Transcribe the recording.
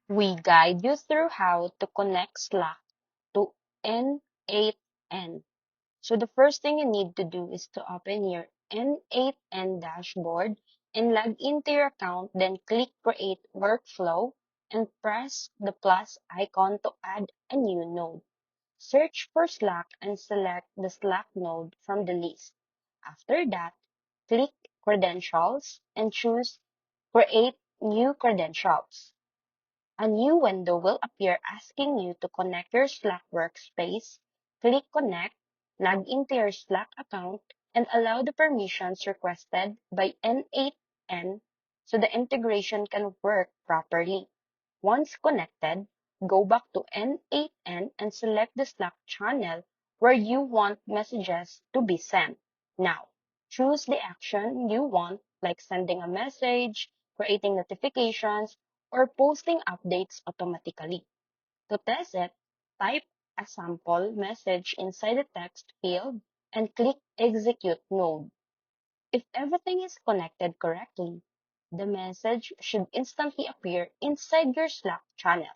We guide you through how to connect Slack to N8n. So the first thing you need to do is to open your N8n dashboard and log into your account, then click Create Workflow and press the plus icon to add a new node. Search for Slack and select the Slack node from the list. After that, click Credentials and choose Create New Credentials. A new window will appear asking you to connect your Slack workspace. Click Connect, log into your Slack account, and allow the permissions requested by N8n so the integration can work properly. Once connected, go back to N8n and select the Slack channel where you want messages to be sent. Now, choose the action you want, like sending a message, creating notifications, or posting updates automatically. To test it, type a sample message inside the text field and click Execute Node. If everything is connected correctly, the message should instantly appear inside your Slack channel.